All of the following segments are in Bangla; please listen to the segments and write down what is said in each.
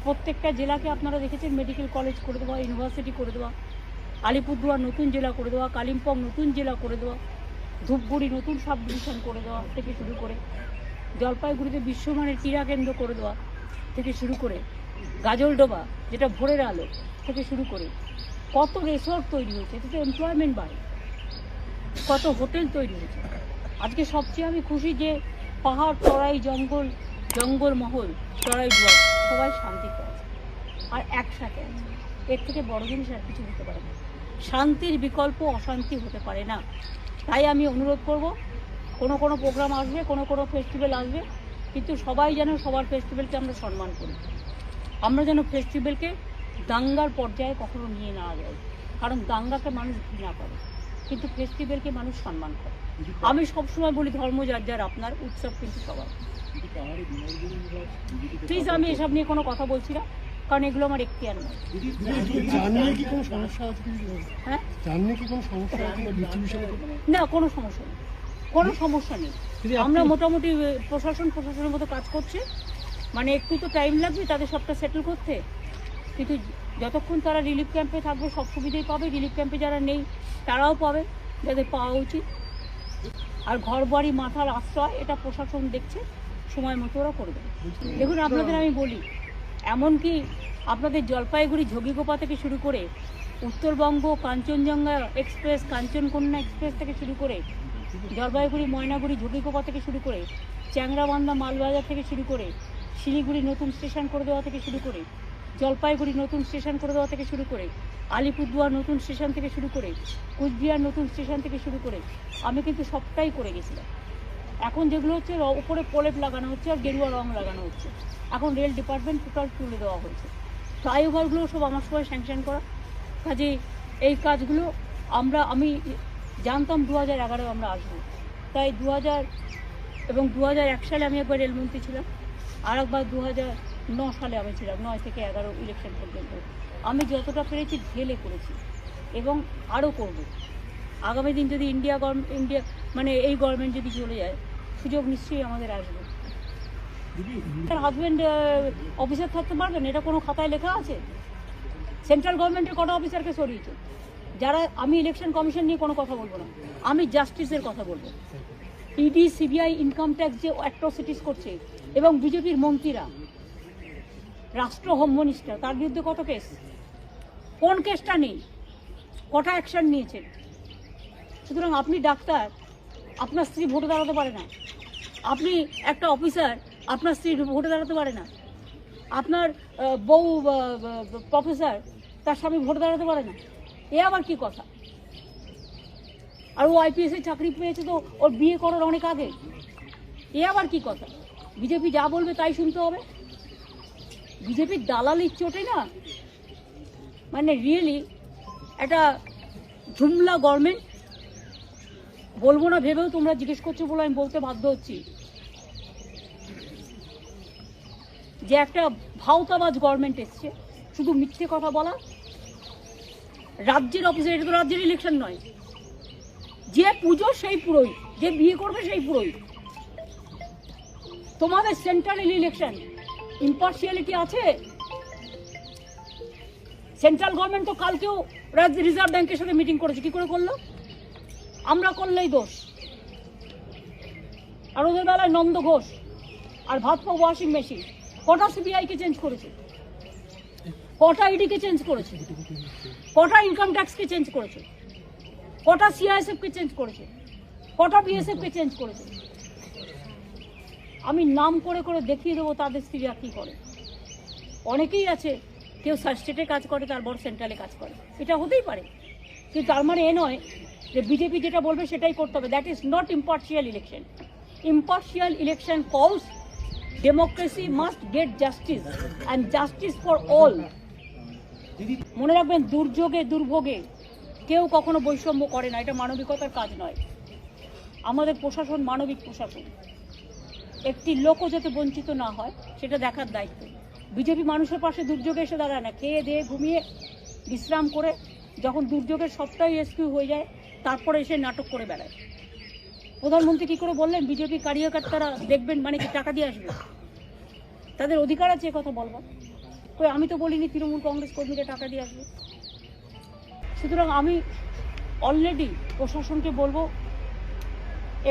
প্রত্যেকটা জেলাকে আপনারা দেখেছেন মেডিকেল কলেজ করে দেওয়া, ইউনিভার্সিটি করে দেওয়া, আলিপুরদুয়ার নতুন জেলা করে দেওয়া, কালিম্পং নতুন জেলা করে দেওয়া, ধূপগুড়ি নতুন সাব ডিভিশন করে দেওয়া থেকে শুরু করে, জলপাইগুড়িতে বিশ্বমানের ক্রীড়া কেন্দ্র করে দেওয়া থেকে শুরু করে, গাজলডোবা যেটা ভোরের আলো থেকে শুরু করে কত রিসর্ট তৈরি হয়েছে, এতে তো এমপ্লয়মেন্ট বাড়ে, কত হোটেল তৈরি হয়েছে। আজকে সবচেয়ে আমি খুশি যে পাহাড়, চড়াই, জঙ্গলমহল, চড়াই জোয়ার সবাই শান্তিতে আছে আর একসাথে আছে। এর থেকে বড় জিনিস আর কিছু হতে পারে না। শান্তির বিকল্প অশান্তি হতে পারে না। তাই আমি অনুরোধ করব, কোনো প্রোগ্রাম আসবে, কোনো ফেস্টিভ্যাল আসবে, কিন্তু সবাই যেন সবার ফেস্টিভ্যালকে আমরা সম্মান করি। আমরা যেন ফেস্টিভ্যালকে দাঙ্গার পর্যায়ে কখনো নিয়ে নেওয়া যায়, কারণ দাঙ্গাকে মানুষ ঘৃণা করে, কিন্তু ফেস্টিভ্যালকে মানুষ সম্মান করে। আমি সবসময় বলি ধর্ম যার যার, আপনার উৎসব কিন্তু সবার। প্লিজ আমি এসব নিয়ে কোনো কথা বলছি না, কারণ এগুলো আমার এখতিয়ার নয়। হ্যাঁ, না কোনো সমস্যা নেই, কোনো সমস্যা নেই। আমরা মোটামুটি প্রশাসনের মতো কাজ করছে, মানে একটু তো টাইম লাগবে তাদের সবটা সেটেল করতে, কিন্তু যতক্ষণ তারা রিলিফ ক্যাম্পে থাকবে সব সুবিধাই পাবে। রিলিফ ক্যাম্পে যারা নেই তারাও পাবে, যাদের পাওয়া উচিত। আর ঘর বাড়ি, মাথার আশ্রয়, এটা প্রশাসন দেখছে, সময় মতো ওরা করবে। দেখুন আপনাদের আমি বলি, এমনকি আপনাদের জলপাইগুড়ি ঝগিগোপা থেকে শুরু করে উত্তরবঙ্গ কাঞ্চনজঙ্ঘা এক্সপ্রেস, কাঞ্চনকন্যা এক্সপ্রেস থেকে শুরু করে জলপাইগুড়ি ময়নাগুড়ি ঝগিগোপা থেকে শুরু করে চ্যাংরাবান্ধা মালবাজার থেকে শুরু করে শিলিগুড়ি নতুন স্টেশন করে দেওয়া থেকে শুরু করে জলপাইগুড়ি নতুন স্টেশন করে দেওয়া থেকে শুরু করে আলিপুরদুয়ার নতুন স্টেশন থেকে শুরু করে কুচবিহার নতুন স্টেশন থেকে শুরু করে আমি কিন্তু সবটাই করে গেছিলাম। এখন যেগুলো হচ্ছে উপরে প্রলেপ লাগানো হচ্ছে আর গেরুয়া রং লাগানো হচ্ছে। এখন রেল ডিপার্টমেন্ট টোটাল তুলে দেওয়া হয়েছে। ফ্লাইওভারগুলো সব আমার সময় স্যাংশন করা, কাজে এই কাজগুলো আমি জানতাম 2011 আমরা আসবো, তাই 2000 এবং 2001 সালে আমি একবার রেলমন্ত্রী ছিলাম, আর একবার 2009 সালে আমি ছিলাম, 9 থেকে 11 ইলেকশন পর্যন্ত। আমি যতটা পেরেছি ঢেলে করেছি এবং আরও করব। আগামী দিন যদি ইন্ডিয়া মানে এই গভর্নমেন্ট যদি চলে যায়, সুযোগ নিশ্চয়ই আমাদের আসবে। তার হাজব্যান্ড অফিসার থাকতে পারবেন, এটা কোনো খাতায় লেখা আছে? সেন্ট্রাল গভর্নমেন্টের কটা অফিসারকে সরিয়েছে? যারা, আমি ইলেকশন কমিশন নিয়ে কোনো কথা বলবো না, আমি জাস্টিসের কথা বলবো। ইডি, সিবিআই, ইনকাম ট্যাক্স যে অ্যাট্রসিটিস করছে, এবং বিজেপির মন্ত্রীরা, রাষ্ট্র হোম মিনিস্টার, তার বিরুদ্ধে কত কেস? কোন কেসটা নেই? কটা অ্যাকশন নিয়েছেন? সুতরাং আপনি ডাক্তার, আপনার স্ত্রী ভোটে দাঁড়াতে পারে না। আপনি একটা অফিসার, আপনার স্ত্রী ভোটে দাঁড়াতে পারে না। আপনার বউ প্রফেসর, তার স্বামী ভোটে দাঁড়াতে পারে না। এ আবার কি কথা? আর ও আইপিএসের চাকরি পেয়েছে তো ওর বিয়ে করার অনেক আগে। এ আবার কি কথা? বিজেপি যা বলবে তাই শুনতে হবে? বিজেপির দালালির চোটে না, মানে রিয়েলি একটা ঝুমলা গভর্নমেন্ট। বলবো না ভেবেও তোমরা জিজ্ঞেস করছো বলে আমি বলতে বাধ্য হচ্ছি যে একটা ভাওতাবাজ গভর্নমেন্ট এসছে, শুধু মিথ্যে কথা বলা। রাজ্যের অফিসে, এটা তো রাজ্যের ইলেকশন নয়, যে পুজো সেই পুরোহিত, যে বিয়ে করবে সেই পুরোহিত। তোমাদের সেন্ট্রাল ইলেকশন, ইম্পার্সিয়ালিটি আছে? সেন্ট্রাল গভর্নমেন্ট তো কালকেও রিজার্ভ ব্যাংকের সাথে মিটিং করেছে, কি করে করলো? আমরা করলেই দোষ। আর ওদের বেলায় নন্দ ঘোষ আর ভাতপা ওয়াশিং মেশিন। কটা সিবিআইকে চেঞ্জ করেছে, কটা ইডিকে চেঞ্জ করেছে, কটা ইনকাম ট্যাক্সকে চেঞ্জ করেছে, কটা সিআইএসএফকে চেঞ্জ করেছে, কটা বিএসএফকে চেঞ্জ করেছে। আমি নাম করে করে দেখিয়ে দেবো তাদের স্ত্রীরা কী করে। অনেকেই আছে, কেউ স্টেটে কাজ করে, তার বড় সেন্ট্রালে কাজ করে, এটা হতেই পারে, কিন্তু তার মানে এ নয় যে বিজেপি যেটা বলবে সেটাই করতে হবে। That is not impartial election. Impartial election calls democracy must get justice and justice for all. মনে রাখবেন, দুর্যোগে দুর্ভোগে কেউ কখনো বৈষম্য করে না, এটা মানবিকতার কাজ নয়। আমাদের প্রশাসন মানবিক প্রশাসন, একটি লোকও যাতে বঞ্চিত না হয় সেটা দেখার দায়িত্ব। বিজেপি মানুষের পাশে দুর্যোগে এসে দাঁড়ায় না, খেয়ে দিয়ে ঘুমিয়ে বিশ্রাম করে, যখন দুর্যোগের সবটাই রেস্কিউ হয়ে যায় তারপরে এসে নাটক করে বেড়ায়। প্রধানমন্ত্রী কী করে বললেন বিজেপি কার্যকর্তারা দেখবেন, মানে কি টাকা দিয়ে আসবে? তাদের অধিকার আছে কথা বলবার। কই আমি তো বলিনি তৃণমূল কংগ্রেস কর্মীরা টাকা দিয়ে আসবে। সুতরাং আমি অলরেডি প্রশাসনকে বলবো,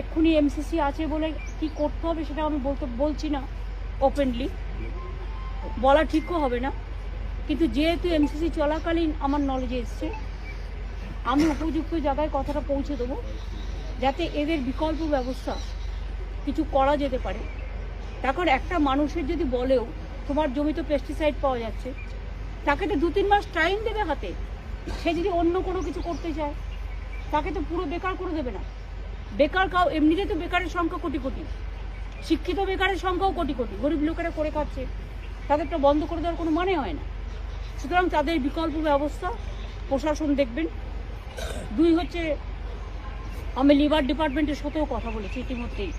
এক্ষুনি এমসিসি আছে বলে কি করতে হবে সেটা আমি বলছি না ওপেনলি, বলা ঠিকও হবে না, কিন্তু যেহেতু এমসিসি চলাকালীন আমার নলেজে এসছে, আমি উপযুক্ত জায়গায় কথাটা পৌঁছে দেবো যাতে এদের বিকল্প ব্যবস্থা কিছু করা যেতে পারে। এখন একটা মানুষের যদি বলেও তোমার জমিতে পেস্টিসাইড পাওয়া যাচ্ছে, তাকে তো 2-3 মাস টাইম দেবে হাতে। সে যদি অন্য কোনো কিছু করতে চায় তাকে তো পুরো বেকার করে দেবে না। বেকার এমনিতে তো বেকারের সংখ্যা কোটি কোটি, শিক্ষিত বেকারের সংখ্যাও কোটি কোটি, গরিব লোকেরা করে খাচ্ছে, তাদেরটা বন্ধ করে দেওয়ার কোনো মানে হয় না। সুতরাং তাদের বিকল্প ব্যবস্থা প্রশাসন দেখবেন। 2 হচ্ছে, আমি লিভার ডিপার্টমেন্টের সাথেও কথা বলেছি ইতিমধ্যেই।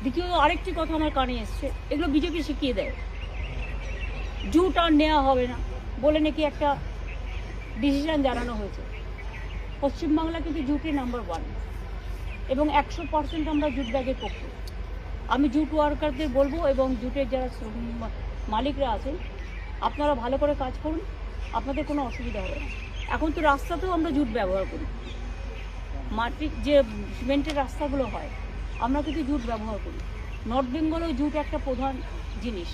দ্বিতীয়ত আরেকটি কথা আমার কানে এসছে, এগুলো বিজেপি শিখিয়ে দেয়, জুট আর নেওয়া হবে না বলে নাকি একটা ডিসিশন জানানো হয়েছে। পশ্চিমবাংলা কিন্তু জুটে নাম্বার 1 এবং 100% আমরা জুট ব্যাগের পক্ষে। আমি জুট ওয়ার্কারদের বলবো এবং জুটের যারা মালিকরা আছেন, আপনারা ভালো করে কাজ করুন, আপনাদের কোনো অসুবিধা হবে না। এখন তো রাস্তাতেও আমরা জুট ব্যবহার করি, মাটির যে সিমেন্টের রাস্তাগুলো হয় আমরা কিন্তু জুট ব্যবহার করি। নর্থ বেঙ্গলেও জুট একটা প্রধান জিনিস।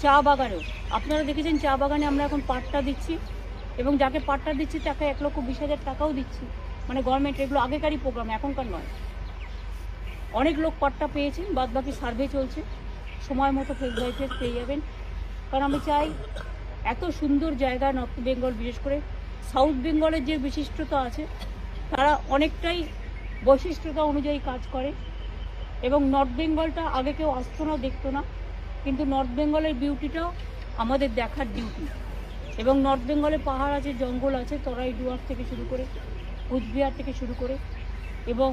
চা বাগানেও আপনারা দেখেছেন, চা বাগানে আমরা এখন পাট্টা দিচ্ছি এবং যাকে পাট্টা দিচ্ছি তাকে 1,20,000 টাকাও দিচ্ছি, মানে গভর্নমেন্ট, এগুলো আগেকারই প্রোগ্রাম, এখনকার নয়। অনেক লোক পাট্টা পেয়েছেন, বাদ বাকি সার্ভে চলছে, সময় মতো ফেস পেয়ে যাবেন। কারণ আমি চাই এত সুন্দর জায়গা নর্থ বেঙ্গল, বিশেষ করে সাউথ বেঙ্গলের যে বিশিষ্টতা আছে তারা অনেকটাই বৈশিষ্ট্যতা অনুযায়ী কাজ করে এবং নর্থ বেঙ্গলটা আগে কেউ আসতো না, দেখতো না, কিন্তু নর্থ বেঙ্গলের বিউটিটাও আমাদের দেখার ডিউটি। এবং নর্থ বেঙ্গলে পাহাড় আছে, জঙ্গল আছে, তরাই ডুয়ার্স থেকে শুরু করে কুচবিহার থেকে শুরু করে এবং